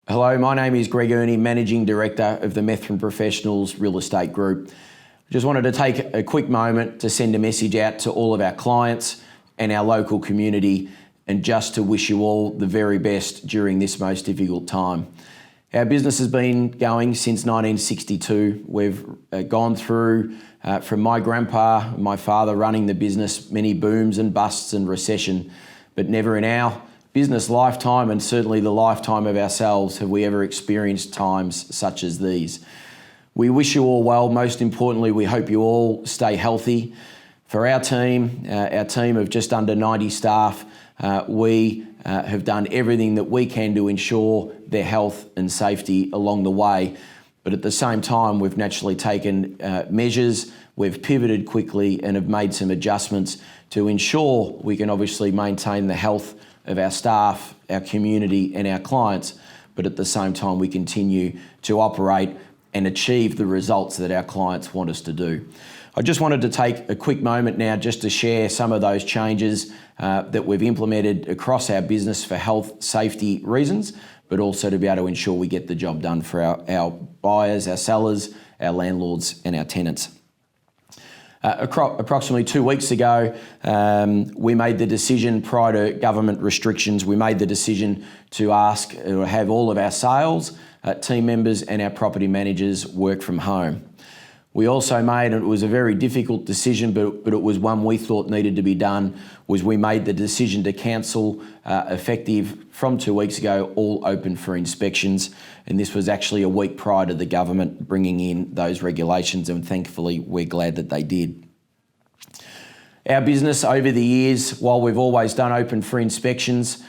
Hello, my name is Greg Earney, Managing Director of the Methven Professionals Real Estate Group. I just wanted to take a quick moment to send a message out to all of our clients and our local community, and just to wish you all the very best during this most difficult time. Our business has been going since 1962. We've gone through, from my grandpa, my father running the business, many booms and busts and recession, but never in our business lifetime, and certainly the lifetime of ourselves, have we ever experienced times such as these. We wish you all well. Most importantly, we hope you all stay healthy. For our team of just under 90 staff, we have done everything that we can to ensure their health and safety along the way. But at the same time, we've naturally taken measures, we've pivoted quickly and have made some adjustments to ensure we can obviously maintain the health of our staff, our community and our clients, but at the same time we continue to operate and achieve the results that our clients want us to do. I just wanted to take a quick moment now just to share some of those changes that we've implemented across our business for health, safety reasons, but also to be able to ensure we get the job done for our buyers, our sellers, our landlords and our tenants. Approximately 2 weeks ago, we made the decision, prior to government restrictions, we made the decision to ask or have all of our sales team members and our property managers work from home. We also made, and it was a very difficult decision, but it was one we thought needed to be done, was we made the decision to cancel, effective from 2 weeks ago, all open for inspections. And this was actually a week prior to the government bringing in those regulations, and thankfully we're glad that they did. Our business over the years, while we've always done open for inspections,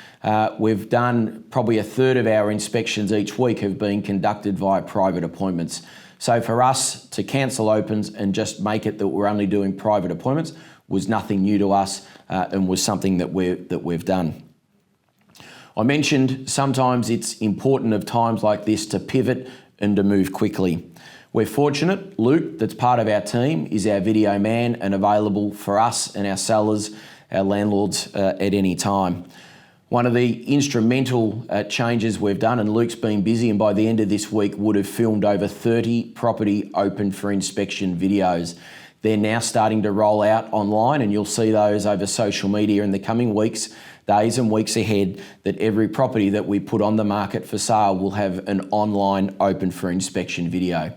we've done probably a third of our inspections each week have been conducted via private appointments. So for us to cancel opens and just make it that we're only doing private appointments was nothing new to us, and was something that we've done. I mentioned sometimes it's important of times like this to pivot and to move quickly. We're fortunate, Luke, that's part of our team, is our video man and available for us and our sellers, our landlords at any time. One of the instrumental changes we've done, and Luke's been busy, and by the end of this week would have filmed over 30 property open for inspection videos. They're now starting to roll out online, and you'll see those over social media in the coming weeks, days and weeks ahead, that every property that we put on the market for sale will have an online open for inspection video.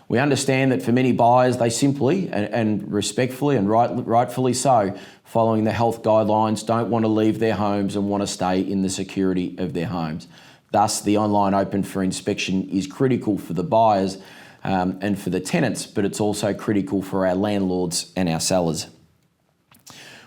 We understand that for many buyers, they simply and respectfully and rightfully so, following the health guidelines, don't want to leave their homes and want to stay in the security of their homes. Thus, the online open for inspection is critical for the buyers and for the tenants, but it's also critical for our landlords and our sellers.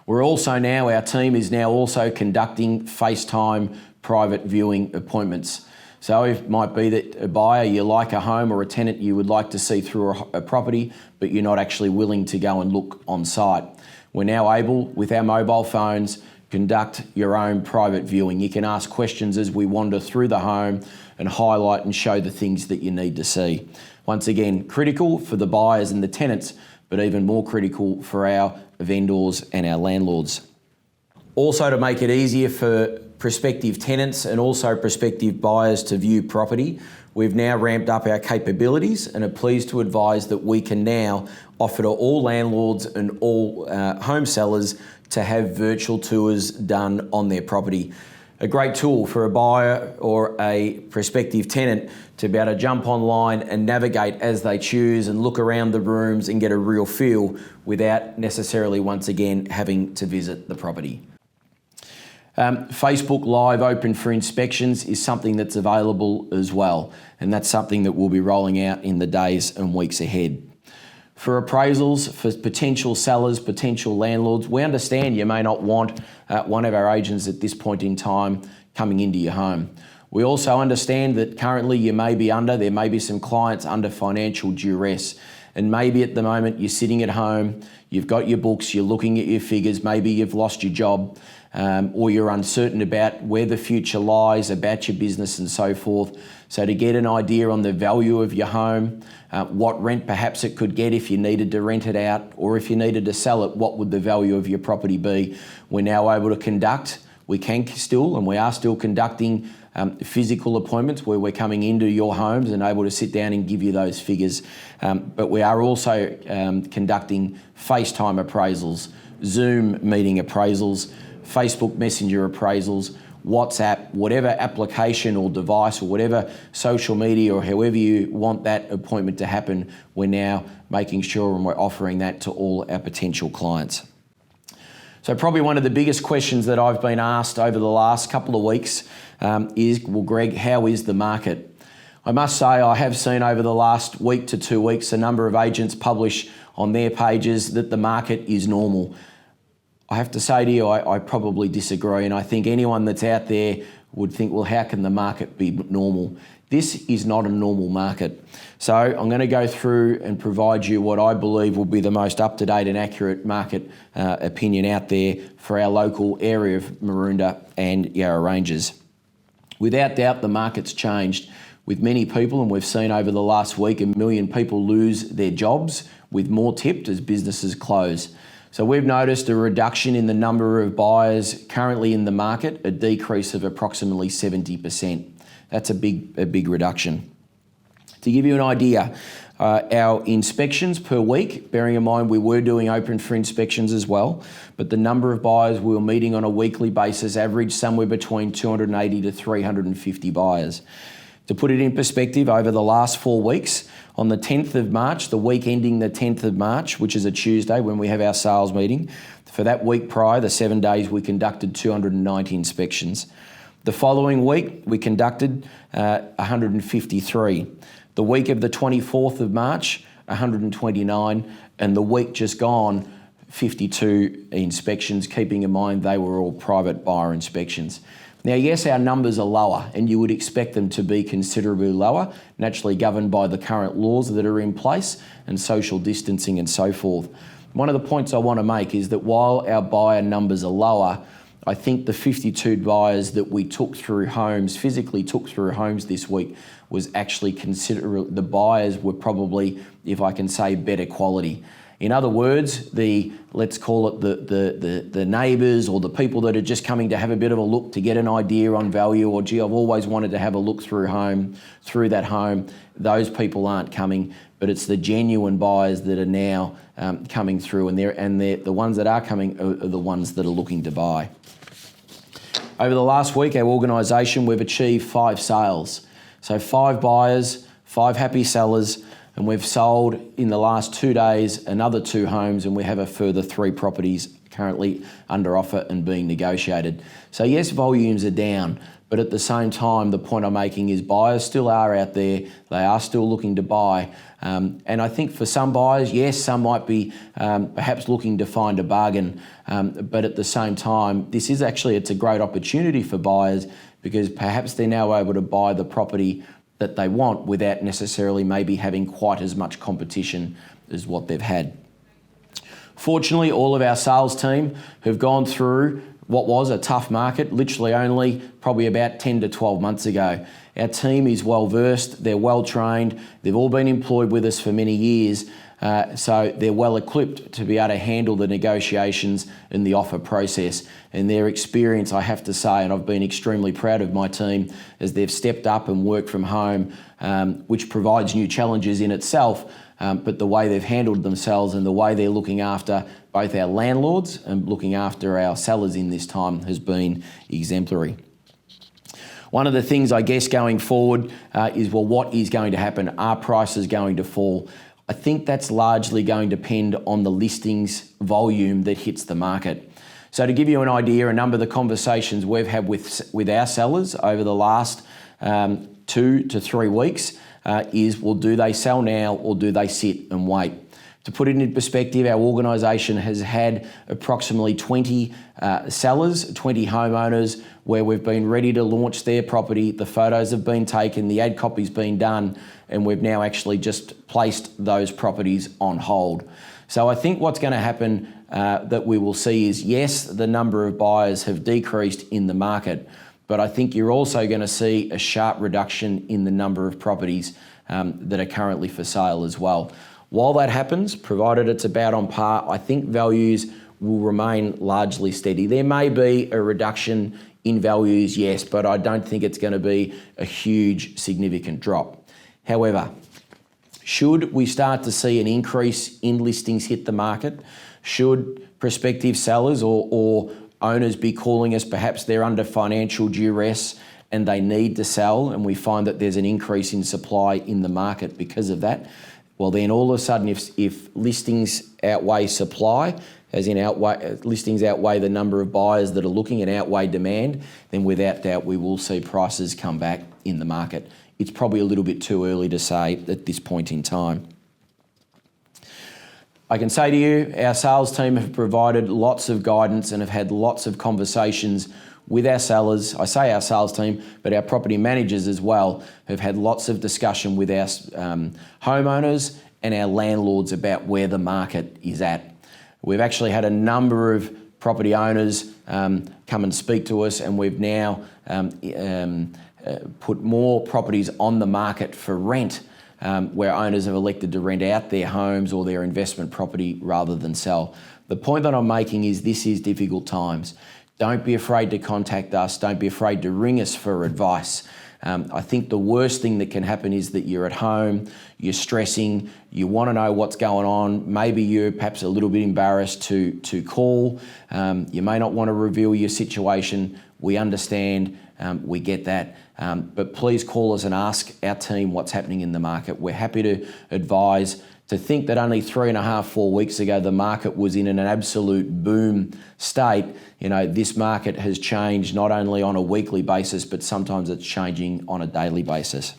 We're also now, our team is now also conducting FaceTime private viewing appointments. So it might be that a buyer, you like a home, or a tenant you would like to see through a property, but you're not actually willing to go and look on site. We're now able, with our mobile phones, conduct your own private viewing. You can ask questions as we wander through the home and highlight and show the things that you need to see. Once again, critical for the buyers and the tenants, but even more critical for our vendors and our landlords. Also, to make it easier for prospective tenants and also prospective buyers to view property, we've now ramped up our capabilities and are pleased to advise that we can now offer to all landlords and all home sellers to have virtual tours done on their property. A great tool for a buyer or a prospective tenant to be able to jump online and navigate as they choose and look around the rooms and get a real feel without necessarily, once again, having to visit the property. Facebook Live Open for Inspections is something that's available as well, and that's something that we'll be rolling out in the days and weeks ahead. For appraisals, for potential sellers, potential landlords, we understand you may not want one of our agents at this point in time coming into your home. We also understand that currently there may be some clients under financial duress, and maybe at the moment you're sitting at home, you've got your books, you're looking at your figures, maybe you've lost your job, or you're uncertain about where the future lies, about your business and so forth. So to get an idea on the value of your home, what rent perhaps it could get if you needed to rent it out, or if you needed to sell it, what would the value of your property be? We're now able to conduct, we can still, and we are still conducting physical appointments where we're coming into your homes and able to sit down and give you those figures. But we are also conducting FaceTime appraisals, Zoom meeting appraisals, Facebook Messenger appraisals, WhatsApp, whatever application or device or whatever social media or however you want that appointment to happen, we're now making sure and we're offering that to all our potential clients. So probably one of the biggest questions that I've been asked over the last couple of weeks is, well, Greg, how is the market? I must say I have seen over the last week to 2 weeks a number of agents publish on their pages that the market is normal. I have to say to you, I probably disagree, and I think anyone that's out there would think, well, how can the market be normal? This is not a normal market. So I'm going to go through and provide you what I believe will be the most up-to-date and accurate market opinion out there for our local area of Maroondah and Yarra Ranges. Without doubt, the market's changed with many people, and we've seen over the last week 1 million people lose their jobs, with more tipped as businesses close. So we've noticed a reduction in the number of buyers currently in the market, a decrease of approximately 70%. That's a big reduction. To give you an idea, our inspections per week, bearing in mind we were doing open for inspections as well, but the number of buyers we were meeting on a weekly basis averaged somewhere between 280 to 350 buyers. To put it in perspective, over the last 4 weeks, on the 10th of March, the week ending the 10th of March, which is a Tuesday when we have our sales meeting, for that week prior, the 7 days, we conducted 290 inspections. The following week, we conducted 153. The week of the 24th of March, 129, and the week just gone, 52 inspections, keeping in mind they were all private buyer inspections. Now, yes, our numbers are lower, and you would expect them to be considerably lower, naturally governed by the current laws that are in place and social distancing and so forth. One of the points I want to make is that while our buyer numbers are lower, I think the 52 buyers that we took through homes, physically took through homes this week, was actually considerable. The buyers were probably, if I can say, better quality. In other words, let's call it the neighbours or the people that are just coming to have a bit of a look to get an idea on value, or gee, I've always wanted to have a look through that home. Those people aren't coming, but it's the genuine buyers that are now coming through, and the ones that are coming are the ones that are looking to buy. Over the last week, our organisation, we've achieved 5 sales. So 5 buyers, 5 happy sellers, and we've sold in the last 2 days another 2 homes, and we have a further 3 properties currently under offer and being negotiated. So yes, volumes are down, but at the same time, the point I'm making is buyers still are out there. They are still looking to buy. And I think for some buyers, yes, some might be perhaps looking to find a bargain, but at the same time, it's a great opportunity for buyers, because perhaps they're now able to buy the property that they want without necessarily maybe having quite as much competition as what they've had. Fortunately, all of our sales team have gone through what was a tough market, literally only probably about 10 to 12 months ago. Our team is well versed, they're well trained, they've all been employed with us for many years, so they're well equipped to be able to handle the negotiations and the offer process. And their experience, I have to say, and I've been extremely proud of my team, as they've stepped up and worked from home, which provides new challenges in itself, but the way they've handled themselves and the way they're looking after both our landlords and looking after our sellers in this time has been exemplary. One of the things, I guess, going forward is, well, what is going to happen? Are prices going to fall? I think that's largely going to depend on the listings volume that hits the market. So to give you an idea, a number of the conversations we've had with our sellers over the last 2 to 3 weeks is, well, do they sell now or do they sit and wait? To put it in perspective, our organisation has had approximately 20 sellers, 20 homeowners, where we've been ready to launch their property. The photos have been taken, the ad copy's been done, and we've now actually just placed those properties on hold. So I think what's going to happen that we will see is, yes, the number of buyers have decreased in the market, but I think you're also going to see a sharp reduction in the number of properties that are currently for sale as well. While that happens, provided it's about on par, I think values will remain largely steady. There may be a reduction in values, yes, but I don't think it's going to be a huge, significant drop. However, should we start to see an increase in listings hit the market, should prospective sellers or owners be calling us, perhaps they're under financial duress and they need to sell, and we find that there's an increase in supply in the market because of that, well then all of a sudden if listings outweigh supply, as in listings outweigh the number of buyers that are looking and outweigh demand, then without doubt we will see prices come back in the market. It's probably a little bit too early to say at this point in time. I can say to you, our sales team have provided lots of guidance and have had lots of conversations with our sellers. I say our sales team, but our property managers as well have had lots of discussion with our homeowners and our landlords about where the market is at. We've actually had a number of property owners come and speak to us, and we've now put more properties on the market for rent where owners have elected to rent out their homes or their investment property rather than sell. The point that I'm making is this is difficult times. Don't be afraid to contact us. Don't be afraid to ring us for advice. I think the worst thing that can happen is that you're at home, you're stressing, you want to know what's going on. Maybe you're perhaps a little bit embarrassed to call. You may not want to reveal your situation. We understand, we get that. But please call us and ask our team what's happening in the market. We're happy to advise. To think that only 3.5, 4 weeks ago, the market was in an absolute boom state, this market has changed not only on a weekly basis, but sometimes it's changing on a daily basis.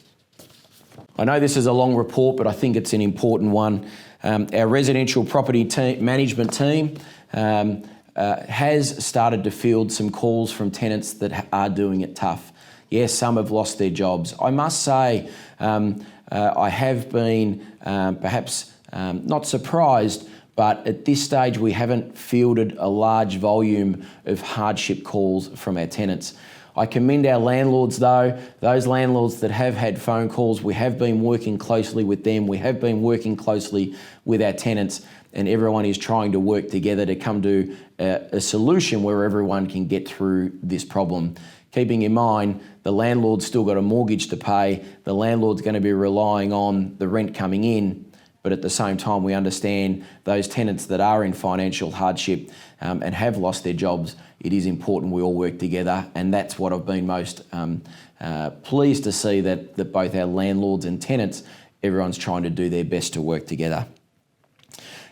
I know this is a long report, but I think it's an important one. Our residential property management team has started to field some calls from tenants that are doing it tough. Yes, some have lost their jobs. I must say, I have been perhaps not surprised, but at this stage we haven't fielded a large volume of hardship calls from our tenants. I commend our landlords though, those landlords that have had phone calls. We have been working closely with them. We have been working closely with our tenants, and everyone is trying to work together to come to a solution where everyone can get through this problem. Keeping in mind, the landlord's still got a mortgage to pay, the landlord's going to be relying on the rent coming in, but at the same time we understand those tenants that are in financial hardship and have lost their jobs, it is important we all work together, and that's what I've been most pleased to see, that both our landlords and tenants, everyone's trying to do their best to work together.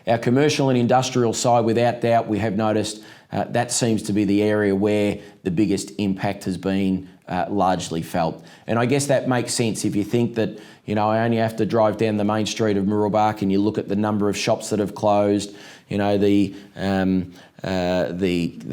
Our commercial and industrial side, without doubt, we have noticed that seems to be the area where the biggest impact has been largely felt. And I guess that makes sense if you think that, I only have to drive down the main street of Mooroolbark and you look at the number of shops that have closed, the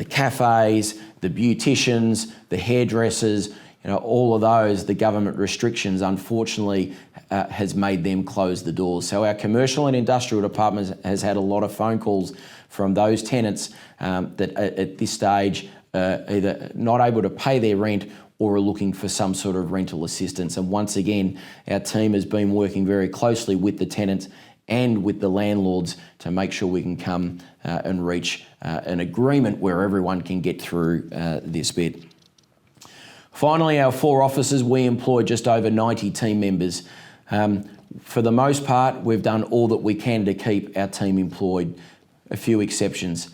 cafes, the beauticians, the hairdressers, all of those, the government restrictions, unfortunately, has made them close the doors. So our commercial and industrial department has had a lot of phone calls from those tenants that at this stage either not able to pay their rent or are looking for some sort of rental assistance. And once again, our team has been working very closely with the tenants and with the landlords to make sure we can come and reach an agreement where everyone can get through this bit. Finally, our 4 offices, we employ just over 90 team members. For the most part, we've done all that we can to keep our team employed, a few exceptions.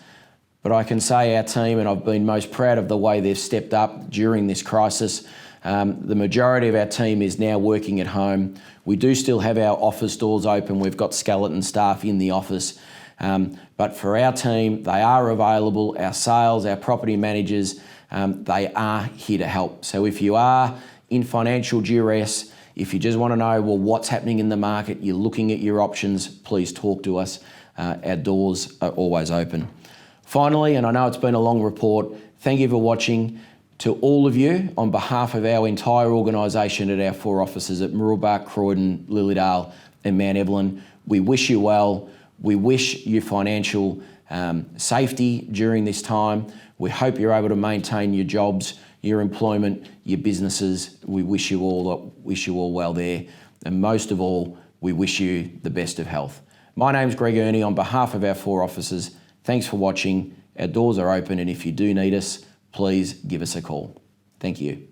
But I can say our team, and I've been most proud of the way they've stepped up during this crisis. The majority of our team is now working at home. We do still have our office doors open. We've got skeleton staff in the office. But for our team, they are available. Our sales, our property managers, they are here to help. So if you are in financial duress, if you just want to know, what's happening in the market, you're looking at your options, please talk to us. Our doors are always open. Finally, and I know it's been a long report, thank you for watching. To all of you, on behalf of our entire organisation at our 4 offices at Mooroolbark, Croydon, Lilydale and Mount Evelyn, we wish you well. We wish you financial safety during this time. We hope you're able to maintain your jobs, your employment, your businesses. We wish you all well there. And most of all, we wish you the best of health. My name's Greg Earney on behalf of our 4 offices. Thanks for watching. Our doors are open, and if you do need us, please give us a call. Thank you.